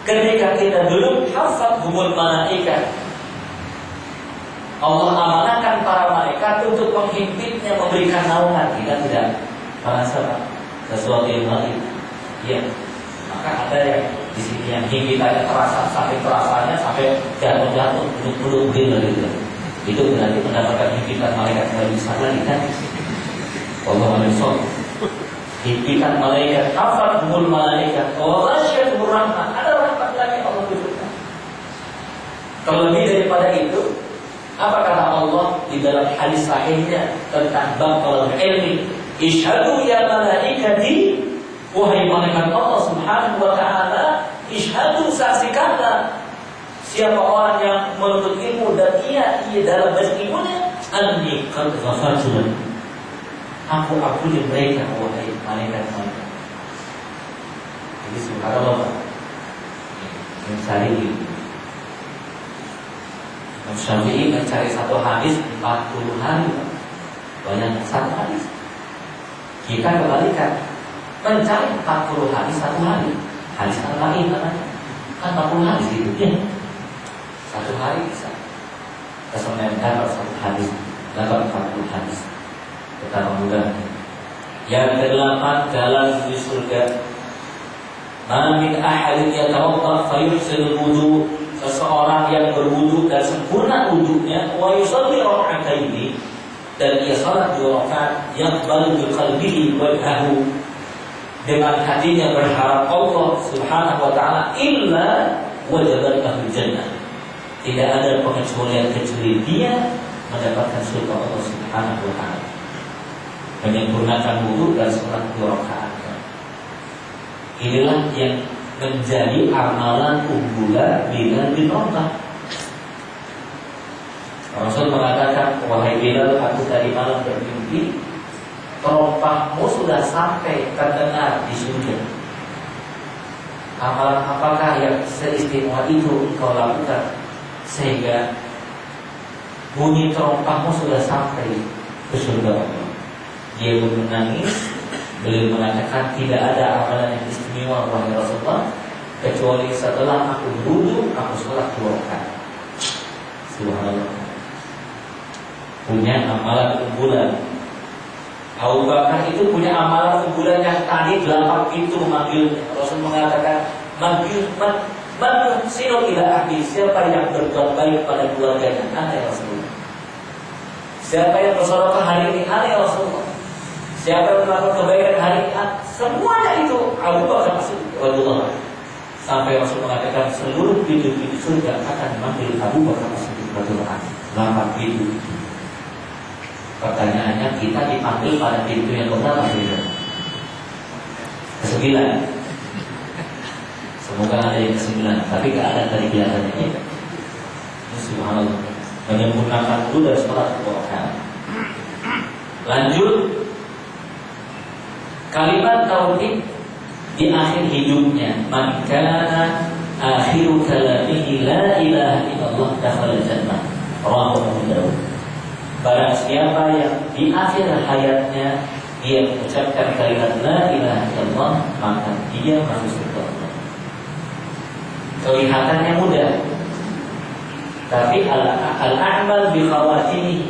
Ketika kita belum hafal humul malaikat, Allah amanahkan para malaikat untuk menghimpitnya, memberikan naungan. Kita tidak merasa sesuatu yang lain. Ya, maka ada yang di sini yang himpitannya terasa sampai jatuh untuk belum gitu. Itu berarti mendapatkan himpitan malaikat yang lebih besar lagi kan? Allah manusia. Himpitan malaikat, hafal humul malaikat, wasyatuhur rahmat. Ada rahmat lagi Allah berikan. Terlebih daripada itu, apa kata Allah di dalam hadis sahihnya tentang bab ilmi? Ishadu ya malaikati, wahai malaikat Allah Subhanahu wa ta'ala, ishadu, saksikanlah siapa orang yang menuntut ilmu dan ia dalam ilmunya, anni qad ghafartu lahu. Aku ampuni mereka, wahai malaikat-malaikat. Jadi subhanallah, mencari ilmu. Imam Syafi'i mencari satu hadis 40 hari, banyak satu hadis. Kita kebalikan, mencari 40 hadis satu hari. Hadis lain namanya, kan 40 hadis gitu ya. Satu hari bisa kesementar satu hadis, dapat 40 hadis. Betapa mudah. Yang ke-8, jalan menuju surga. Ma min ahadin yatawadda fa yuhsinul wudu. Seseorang yang berwudu dan sempurna wudunya, wa yusalli rak'ataini, dan ia salat 2 rakaat, yaqbalu bi qalbihi wajhahu, dengan hatinya berharap Allah Subhanahu wa taala, illa wajabat ahlul jannah. Tidak ada pengecualian kecuali dia mendapatkan surga Allah Subhanahu wa taala. Menyempurnakan wudu dan salat 2 rakaat. Inilah yang menjadi amalan unggulan Bilal bin Rabah. Rasul mengatakan, wahai Bilal, aku tadi malam bermimpi terompahmu sudah sampai terdengar di surga. Amalan apakah yang seistimewa itu engkau lakukan sehingga bunyi terompahmu sudah sampai ke surga Allah? Dia pun menangis. Beliau mengatakan, tidak ada amalan yang istimewa wahai Rasulullah kecuali setelah aku berwudu aku sholat 2 rakaat. Subhanallah. Punya amalan unggulan. Abu Bakar itu punya amalan unggulan yang tadi 8 pintu memanggilnya. Rasul mengatakan, "Man sino ila ahli, siapa yang berbuat baik pada keluarganya?" Ana ya Rasulullah. Siapa yang bersedekah hari ini? Ana ya Rasulullah. Siapa yang melakukan kebaikan hari ini? Semuanya itu Abu Bakar masuk Rasulullah. Sampai Rasul mengatakan seluruh pintu-pintu surga akan memanggil Abu Bakar masuk Rasulullah. 8 pintu. Pertanyaannya, kita dipanggil pada pintu yang keberapa? Ke-9. Semoga ada yang ke-9, tapi gak ada tadi kelihatannya. Ini subhanallah. Menyempurnakan dulu dari sholat 2 rakaat. Lanjut, kalimat tauhid di akhir hidupnya, man kana akhiru kalamihi la ilaha illallah dakhala jannah. Rawahu Abu Dawud. Barang siapa yang di akhir hayatnya dia mengucapkan kalimat la ilaha illallah, maka dia masuk surga Allah. Kelihatannya mudah, tapi al-a'mal bi khawatimihi,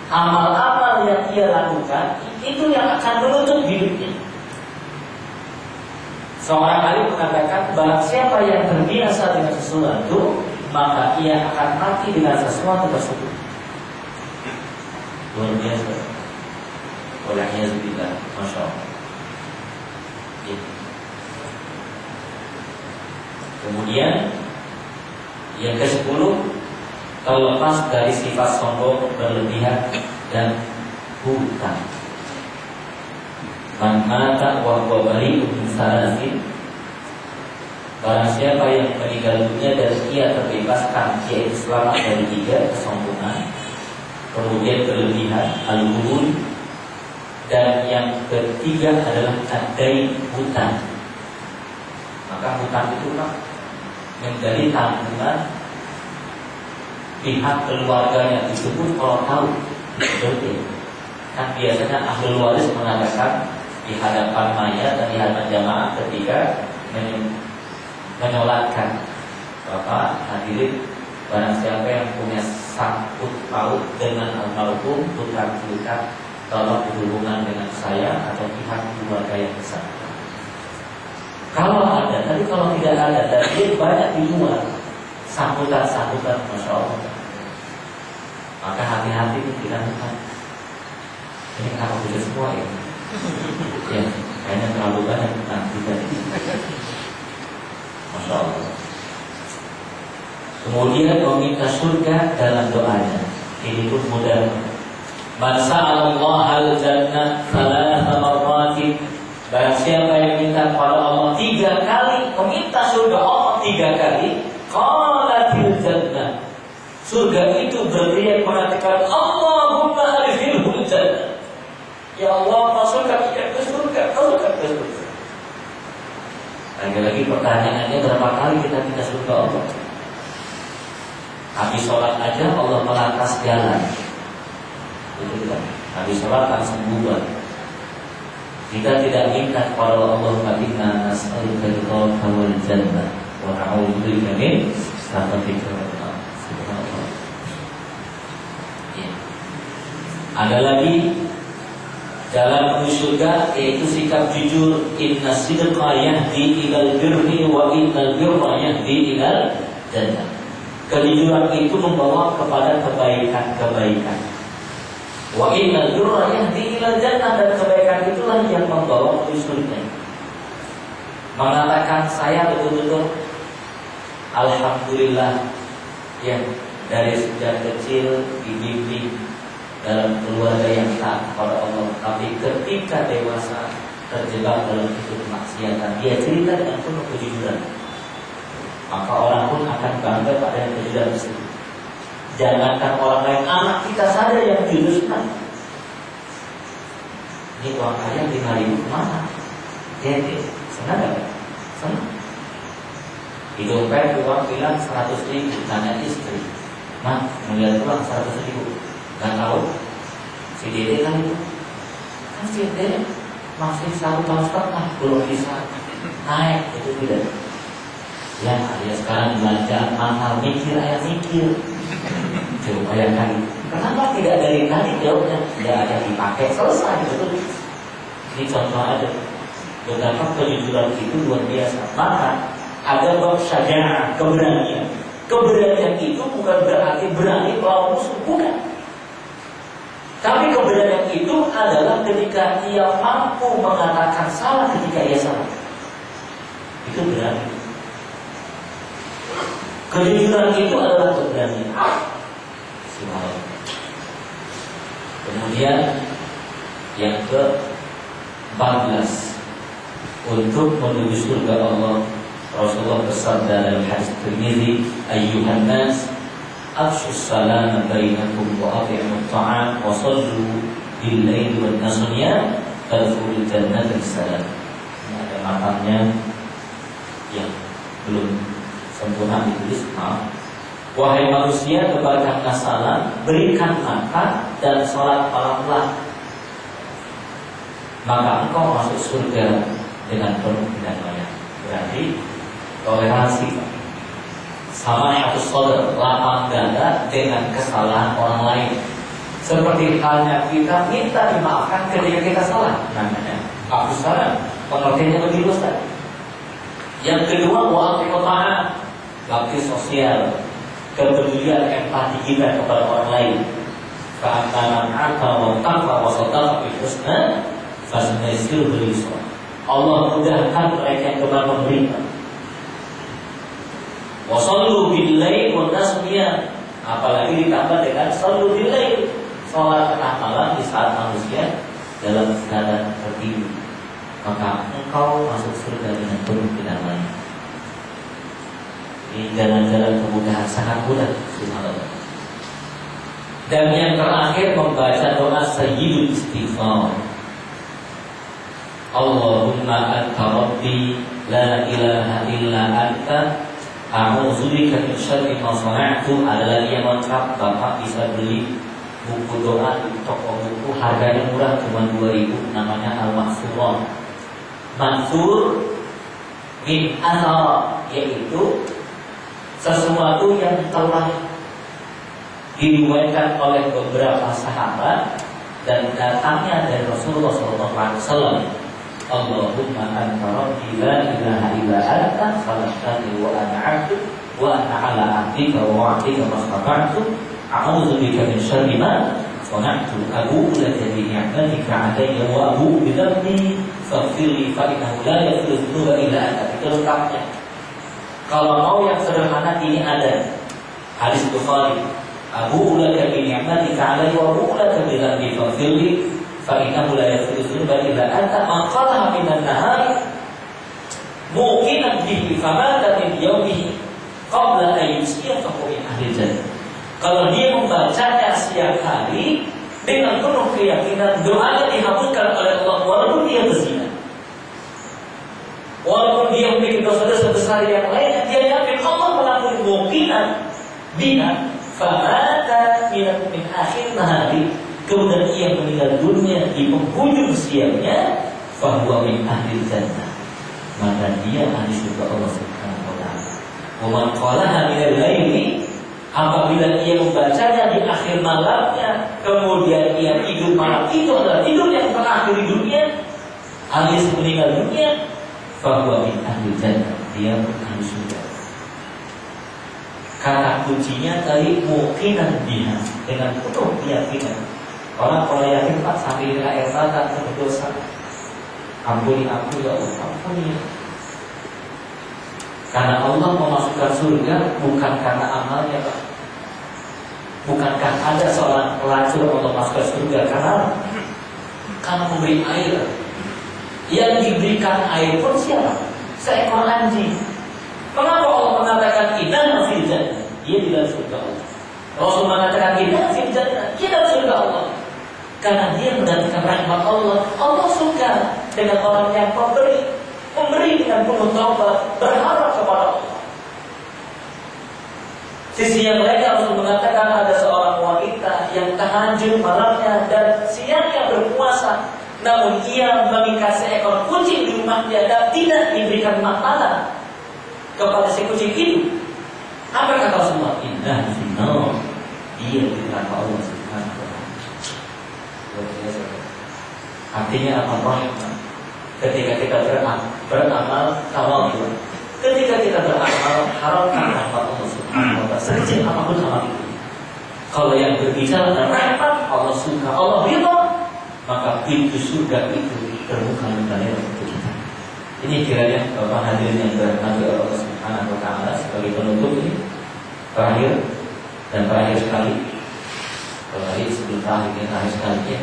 amal-amal yang dia lakukan itu yang akan menutup hidupnya. Seorang alim mengatakan, barang siapa yang terbiasa dengan sesuatu, maka ia akan mati dengan sesuatu tersebut. Luar biasa. Walhamdulillah, masya Allah. Kemudian yang ke-10, terlepas dari sifat sombong, berlebihan dan hutang. Man mata wa huwa bari'un min salasin, barang siapa yang meninggal dunia dan ia terbebaskan, yaitu selamat dari 3 kesombongan, kemudian berlebihan, al-ghurur, dan yang ketiga adalah adai hutang. Maka hutang itu menjadi tanggungan pihak keluarganya disebut kalau tahu. Betul. Kan biasanya ahli waris mengatakan di hadapan mayat dan di hadapan jamaah ketika menyolatkan, Bapak hadirin, barang siapa yang punya sangkut paut dengan almarhum hutang kita, tolong berhubungan dengan saya atau pihak keluarga yang besar. Kalau ada, tapi kalau tidak ada, dan dia banyak di luar sambutan-sambutan, masya Allah, maka hati-hati kita bukan. Ini kenapa tidak semua ya? Ya, kayaknya terlalu banyak nanti tadi. Masya Allah. Kemudian meminta surga dalam doanya. Ini pun mudah. Man sa'alallaha al-jannah thalatha marratin. Barang siapa yang minta kepada Allah 3 kali, meminta surga Allah 3 kali, qalatil jannah. Surga itu berteriak mengatakan, Allahumma adkhilhul jannah. Ya Allah, masukkan dia ke surga, masukkan ke surga. Lagi-lagi pertanyaannya, berapa kali kita minta surga Allah? Habis sholat aja Allah melantas jalan. Betul kan? Habis sholat langsung bubar. Kita tidak minta kepada Allah, inna nas'aluka ridhaka wal jannah wa na'udzubika min sakhatika wal nar. Subhanallah. Ya. Ada lagi jalan menuju surga, yaitu sikap jujur. Inna sidqa yahdi ilal birri wa innal birra yahdi ilal jannah. Kejujuran itu membawa kepada kebaikan-kebaikan. Wa innal birra yahdi ilal jannah, dan kebaikan itulah yang membawa menuju surga. mengatakan saya betul-betul alhamdulillah ya, dari sejak kecil dibimbing dalam keluarga yang taat kepada Allah, tapi ketika dewasa terjebak dalam itu kemaksiatan. Dia cerita dengan penuh kejujuran, maka orang pun akan bangga pada kejujuran tersebut. Jangankan orang lain, anak kita saja yang jujur senang. Ini uang ayah 5.000 kemana? Jadi senang gak? Senang. Di dompet uang bilang 100.000, tanya istri, "Mak, melihat uang 100.000, gak tahu?" Si Dede kan itu, kan si Dede masih 1,5 tahun belum bisa naik, itu tidak. Ya, dia sekarang belanja mahal, mikir ayah mikir. Coba bayangkan, kenapa tidak dari tadi jawabnya? Tidak ada dipakai, selesai, betul. Ini contoh aja betapa kejujuran itu luar biasa. Maka ada bab syaja'ah, keberanian. Keberanian itu bukan berarti berani melawan musuh, bukan. Tapi keberanian itu adalah ketika ia mampu mengatakan salah ketika ia salah. Itu berani. Kejujuran itu adalah keberanian. Kemudian yang ke-14, untuk menuju surga Allah, Rasulullah bersabda dalam hadis Tirmidzi, "Ayyuhan nas, afshus salam bainakum wa at'imut ta'am wa sallu bil-laili wan nasiyam tadkhulul jannata bisalam." Ini ada matanya yang belum sempurna ditulis, maaf. "Wahai manusia, tebarkanlah salam, berikan makan dan sholat malamlah, maka engkau masuk surga dengan penuh kedamaian." Berarti toleransi, sama satu saudara, lapang dada dengan kesalahan orang lain. Seperti halnya kita minta dimaafkan ketika kita salah, namanya aku salah, pengertiannya lebih luas. Yang kedua, wa'atul ta'am, bakti sosial, kepedulian empati kita kepada orang lain. Fa'ataman ata wa taqwa wa sadaqa bil husna fasnaysiru bil yusra. Allah mudahkan mereka yang gemar memberikan. Wa sallu bil lail wan nasiyam, apalagi ditambah dengan sallu bil lail, salat tengah malam di saat manusia dalam keadaan tertidur, maka engkau masuk surga dengan penuh kedamaian. Ini jalan-jalan kemudahan, sangat mudah, subhanallah. Dan yang terakhir, membaca doa sayyidul istighfar. Allahumma anta rabbi la ilaha illa anta a'udzubika min syarri ma sana'tu. Ada lagi yang lengkap, Bapak bisa beli buku doa di toko buku, harganya murah, cuma 2.000, namanya Al-Mansur. Mansur min athar, yaitu sesuatu yang telah diriwayatkan oleh beberapa sahabat dan datangnya dari Rasulullah SAW. Allahumma anta rabbi la ilaha illa anta khalaqtani wa ana 'abduka wa ana 'ala 'ahdika wa wa'dika mastata'tu a'udzu bika min syarri ma sana'tu abu'u laka bi ni'matika 'alayya wa abu'u bi dhanbi faghfir li fa innahu la yaghfiru dzunuba illa anta. Itu lengkapnya. Kalau mau yang sederhana, ini ada hadis Bukhari, Abu ulaka bi ni'matika 'alayya wa abu ulaka bi dhanbi faghfir li fa innahu la yaghfiru dzunuba illa anta. Man qalaha minan nahari muqinan bihi famata min yawmihi qabla an yusbiha fa huwa min ahli jannah. Kalau dia membacanya siang hari dengan penuh keyakinan, doanya dihapuskan oleh Allah walaupun dia berzina, walaupun dia memiliki dosa-dosa besar yang lainnya, dia yakin Allah mengampuni. Muqinan biha famata min akhir nahari, kemudian ia meninggal dunia di penghujung siangnya, fahuwa min ahli jannah, maka dia ahli surga Allah Subhanahu wa ta'ala. Wa man qalaha min al-laili, apabila ia membacanya di akhir malamnya, kemudian ia tidur malam itu adalah tidur yang terakhir di dunia, alias meninggal dunia, fahuwa min ahli jannah, dia ahli surga. Kata kuncinya tadi muqinan biha, dengan penuh keyakinan. Orang kalau yakin, Pak, sambil air mata berdosa, ampuni aku ya Allah, ampuni ya. Karena Allah memasukkan surga bukan karena amalnya, Pak. Bukankah ada seorang pelacur untuk masuk ke surga karena memberi air. Yang diberikan air pun siapa? Seekor anjing. Kenapa Allah mengatakan inna fil jannah? Dia di dalam surga Allah. Rasul mengatakan inna fil jannah, dia dalam surga Allah. Karena dia mendatangkan rahmat Allah. Allah suka dengan orang yang memberi dengan penuh taubat, berharap kepada Allah. Sisi yang lain Rasul mengatakan ada seorang wanita yang tahajud malamnya dan siangnya berpuasa, namun ia mengikat seekor kucing di rumahnya dan tidak diberikan makanan kepada si kucing itu. Apa kata Rasulullah? Inna finnar, dia di neraka Allah Subhanahu wa ta'ala. Artinya apa? Rahmat. Ketika kita beramal tawadhu, ketika kita beramal harapkan rahmat Allah Subhanahu wa ta'ala, sekecil apapun amal itu. Kalau yang berbicara tentang rahmat, Allah suka, Allah ridha, maka pintu surga itu terbuka lebar untuk kita. Ini kiranya Bapak hadirin yang dirahmati Allah Subhanahu wa ta'ala, sebagai penutup ini terakhir sekali. Terakhir sebelum terakhir sekali ya.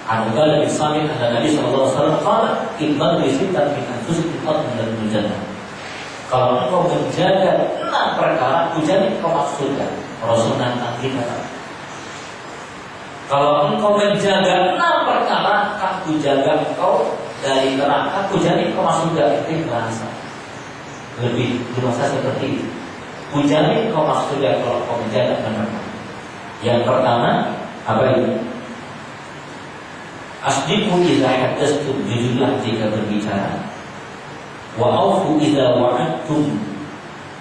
An-Nu'man bin Samit ada Nabi sallallahu alaihi wasallam qala iman bisitat min anfusikum dan jannah. Kalau engkau menjaga 6 perkara, hujan engkau masuk surga. Rasul nanti kata. Kalau engkau menjaga 6 perkara, aku jaga engkau dari neraka, hujan engkau masuk surga. Itu bahasa lebih luas seperti itu. Hujan engkau masuk surga kalau engkau menjaga neraka. Yang pertama apa ini? Asdiqu idza haddatstum, jujurlah jika berbicara. Wa aufu idza wa'adtum,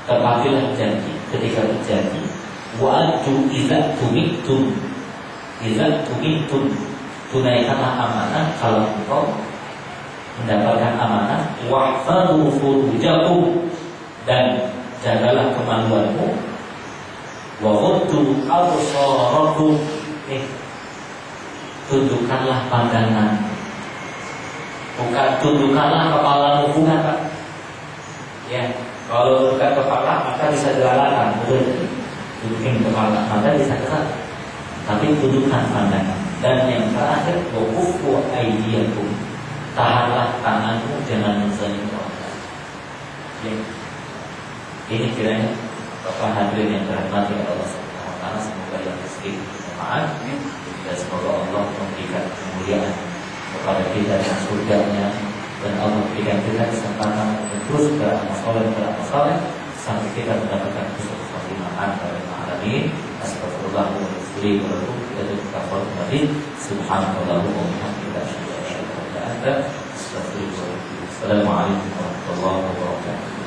tepatilah janji ketika berjanji. Wa addu idza tumittum, tunaikanlah amanah kalau engkau mendapatkan amanah. Wahfadhu furujakum, dan jagalah kemaluanmu. Wa ghuddu absarakum, tundukkanlah pandangan, bukan tundukkanlah kepalamu, bukan Pak. Ya, kalau tundukkan kepala maka bisa dilakukan, betul. Tundukin kepala maka bisa kesal. Tapi tundukkan pandangan. Dan yang terakhir, waqufu aydiyakum, tahanlah tanganmu, jangan menzalim orang. Ya. Ini kiranya Bapak hadirin yang dirahmati Allah Subhanahu wa ta'ala, semoga yang sedikit bermanfaat. Dan semoga Allah memberikan kemuliaan kepada kita dengan surganya, dan Allah memberikan kita kesempatan untuk terus beramal saleh sampai kita mendapatkan husnul khotimah. Amin. Astagfirullah wa atubu ilaih. Subhanallah wa bihamdihi, asyhadu an la ilaha illa anta, astaghfiruka wa atubu ilaik. Assalamualaikum warahmatullahi wabarakatuh.